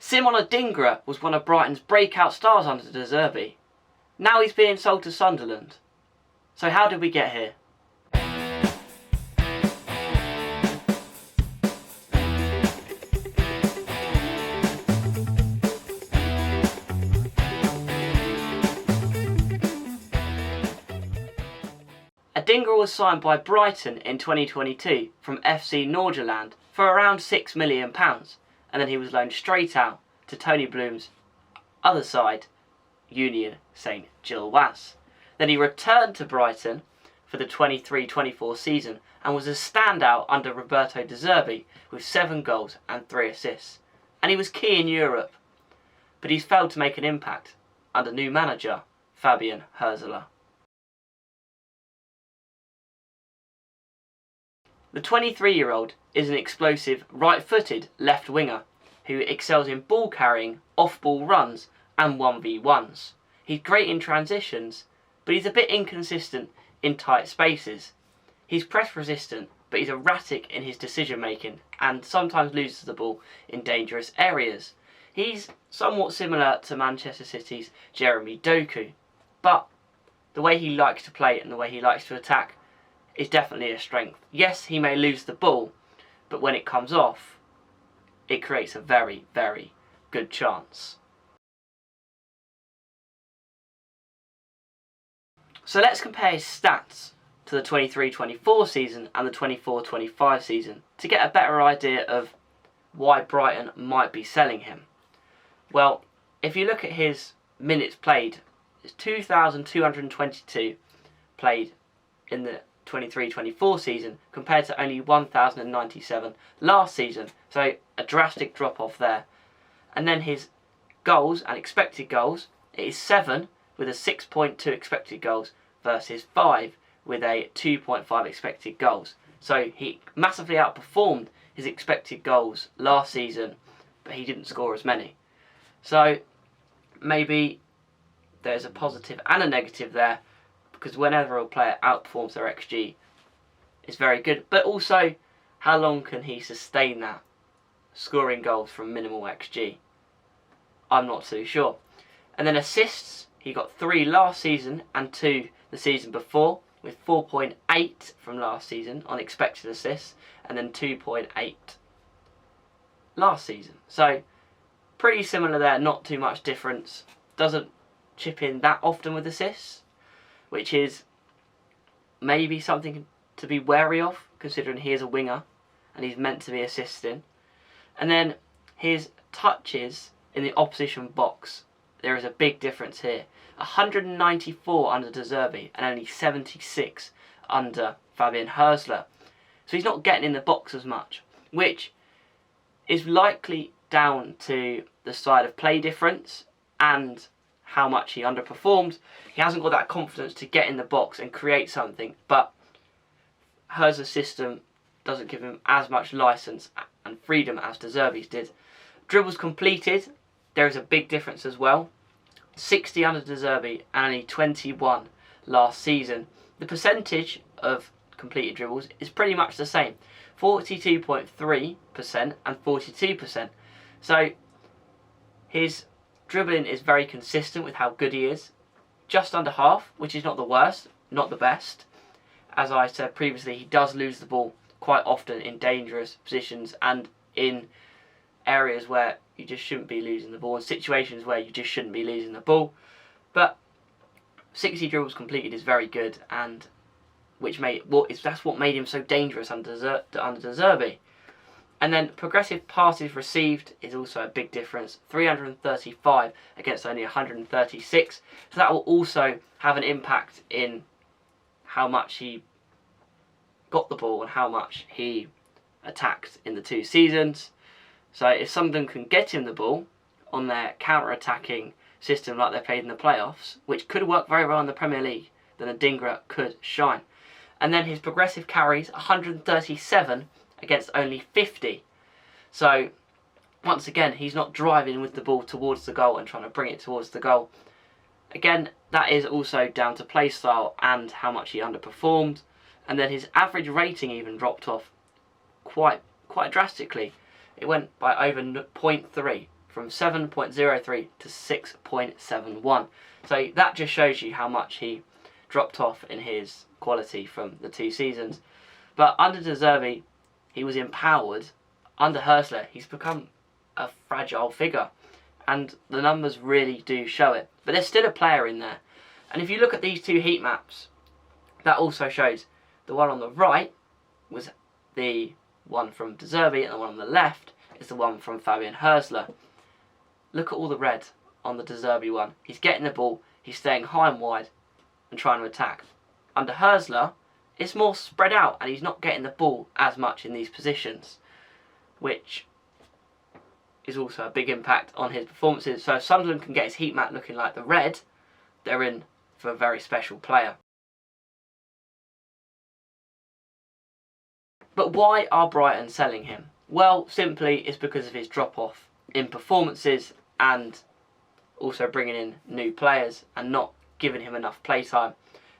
Simon Adingra was one of Brighton's breakout stars under De Zerbi. Now he's being sold to Sunderland. So how did we get here? Adingra was signed by Brighton in 2022 from FC Nordsjaelland for around £6 million, and then he was loaned straight out to Tony Bloom's other side, Union Saint-Gilloise. Then he returned to Brighton for the 23-24 season and was a standout under Roberto De Zerbi with 7 goals and 3 assists. And he was key in Europe, but he's failed to make an impact under new manager Fabian Hürzeler. The 23-year-old is an explosive right-footed left winger who excels in ball carrying, off-ball runs and 1v1s. He's great in transitions, but he's a bit inconsistent in tight spaces. He's press resistant, but he's erratic in his decision making and sometimes loses the ball in dangerous areas. He's somewhat similar to Manchester City's Jeremy Doku, but the way he likes to play and the way he likes to attack is definitely a strength. Yes, he may lose the ball, but when it comes off, it creates a very, very good chance. So let's compare his stats to the 23-24 season and the 24-25 season to get a better idea of why Brighton might be selling him. Well, if you look at his minutes played, it's 2,222 played in the 23-24 season compared to only 1,097 last season, so a drastic drop off there. And then his goals and expected goals, it is 7 with a 6.2 expected goals versus 5 with a 2.5 expected goals. So he massively outperformed his expected goals last season, but he didn't score as many. So maybe there's a positive and a negative there, because whenever a player outperforms their XG, it's very good. But also, how long can he sustain that, scoring goals from minimal XG? I'm not too sure. And then assists, he got 3 last season and 2 the season before, with 4.8 from last season on expected assists, and then 2.8 last season. So, pretty similar there, not too much difference. Doesn't chip in that often with assists, which is maybe something to be wary of, considering he is a winger and he's meant to be assisting. And then his touches in the opposition box, there is a big difference here. 194 under De Zerbi and only 76 under Fabian Hürzeler. So he's not getting in the box as much, which is likely down to the style of play difference and how much he underperformed. He hasn't got that confidence to get in the box and create something, but Hürzeler's system doesn't give him as much licence and freedom as De Zerbi's did. Dribbles completed, there is a big difference as well. 60 under De Zerbi and only 21 last season. The percentage of completed dribbles is pretty much the same, 42.3% and 42%. So his dribbling is very consistent with how good he is. Just under half, which is not the worst, not the best. As I said previously, he does lose the ball quite often in dangerous positions and in areas where you just shouldn't be losing the ball, in situations where you just shouldn't be losing the ball. But 60 dribbles completed is very good, and that's what made him so dangerous under De Zerbi. And then progressive passes received is also a big difference, 335 against only 136. So that will also have an impact in how much he got the ball and how much he attacked in the 2 seasons. So if Sunderland can get him the ball on their counter-attacking system like they played in the playoffs, which could work very well in the Premier League, then Adingra could shine. And then his progressive carries, 137 against only 50. So once again, he's not driving with the ball towards the goal and trying to bring it towards the goal. Again, that is also down to play style and how much he underperformed. And then his average rating even dropped off quite drastically. It went by over 0.3 from 7.03 to 6.71. So that just shows you how much he dropped off in his quality from the 2 seasons. But under De Zerbi, he was empowered. Under Hürzeler, he's become a fragile figure. And the numbers really do show it. But there's still a player in there. And if you look at these 2 heat maps, that also shows the one on the right was the one from De Zerbi, and the one on the left is the one from Fabian Hürzeler. Look at all the red on the De Zerbi one. He's getting the ball, he's staying high and wide and trying to attack. Under Hürzeler, it's more spread out and he's not getting the ball as much in these positions, which is also a big impact on his performances. So if Sunderland can get his heat map looking like the red, they're in for a very special player. But why are Brighton selling him? Well, simply it's because of his drop-off in performances and also bringing in new players and not giving him enough playtime.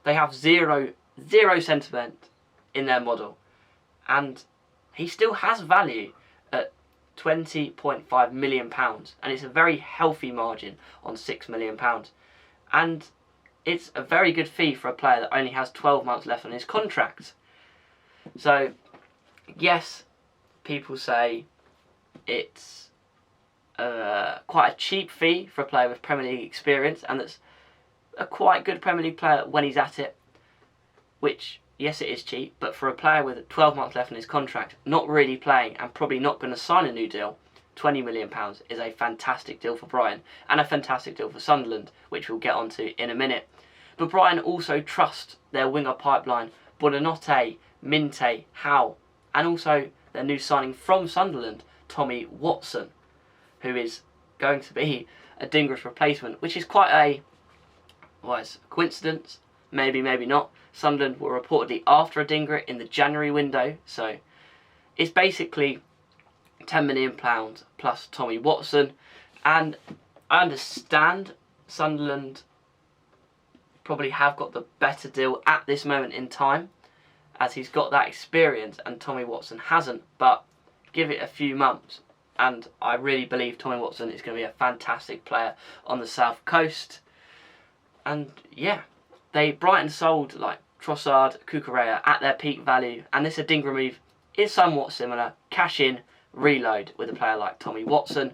They have zero sentiment in their model, and he still has value at £20.5 million, and it's a very healthy margin on £6 million, and it's a very good fee for a player that only has 12 months left on his contract. So yes, people say it's quite a cheap fee for a player with Premier League experience, and that's a quite good Premier League player when he's at it, which, yes, it is cheap, but for a player with 12 months left on his contract, not really playing and probably not going to sign a new deal, £20 million is a fantastic deal for Brighton and a fantastic deal for Sunderland, which we'll get onto in a minute. But Brighton also trust their winger pipeline, Buonanotte, Minte, Howe, and also their new signing from Sunderland, Tommy Watson, who is going to be Adingra's replacement, which is quite a coincidence. Maybe, maybe not. Sunderland were reportedly after Adingra in the January window, so it's basically £10 million plus Tommy Watson. And I understand Sunderland probably have got the better deal at this moment in time, as he's got that experience and Tommy Watson hasn't, but give it a few months and I really believe Tommy Watson is going to be a fantastic player on the South Coast. And yeah, Brighton sold like Trossard, Cucurella at their peak value, and this Adingra move is somewhat similar. Cash in, reload with a player like Tommy Watson.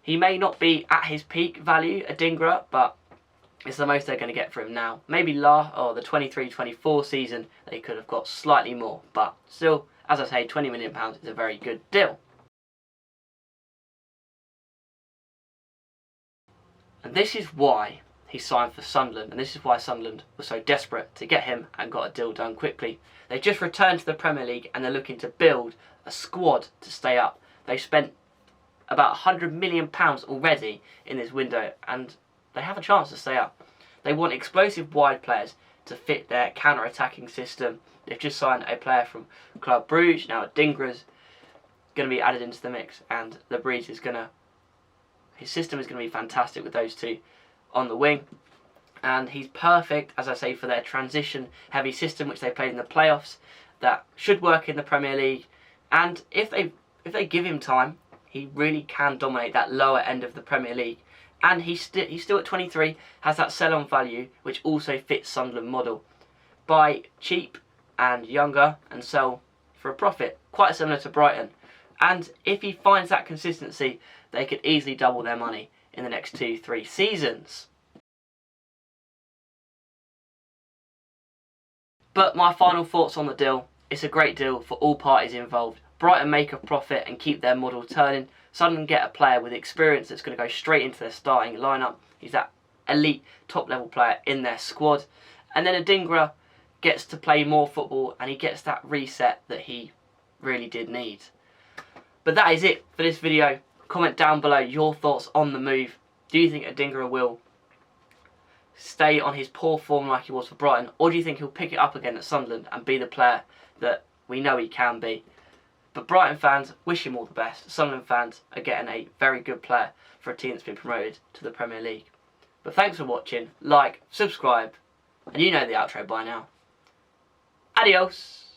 He may not be at his peak value, Adingra, but it's the most they're going to get for him now. Maybe the 23-24 season they could have got slightly more, but still, as I say, £20 million is a very good deal. And this is why he signed for Sunderland, and this is why Sunderland was so desperate to get him and got a deal done quickly. They just returned to the Premier League and they're looking to build a squad to stay up. They've spent about £100 million already in this window, and they have a chance to stay up. They want explosive wide players to fit their counter-attacking system. They've just signed a player from Club Brugge. Now Adingra's going to be added into the mix, and the Breeze is going to... his system is going to be fantastic with those two on the wing. And he's perfect, as I say, for their transition-heavy system, which they played in the playoffs. That should work in the Premier League. And if they give him time, he really can dominate that lower end of the Premier League. And he's still at 23, has that sell-on value, which also fits Sunderland model. Buy cheap and younger and sell for a profit, quite similar to Brighton. And if he finds that consistency, they could easily double their money in the next 2-3 seasons. But my final thoughts on the deal: it's a great deal for all parties involved. Brighton make a profit and keep their model turning. Sunderland get a player with experience that's going to go straight into their starting lineup. He's that elite top level player in their squad. And then Adingra gets to play more football and he gets that reset that he really did need. But that is it for this video. Comment down below your thoughts on the move. Do you think Adingra will stay on his poor form like he was for Brighton, or do you think he'll pick it up again at Sunderland and be the player that we know he can be? But Brighton fans, wish him all the best. Sunderland fans are getting a very good player for a team that's been promoted to the Premier League. But thanks for watching. Like, subscribe, and you know the outro by now. Adios!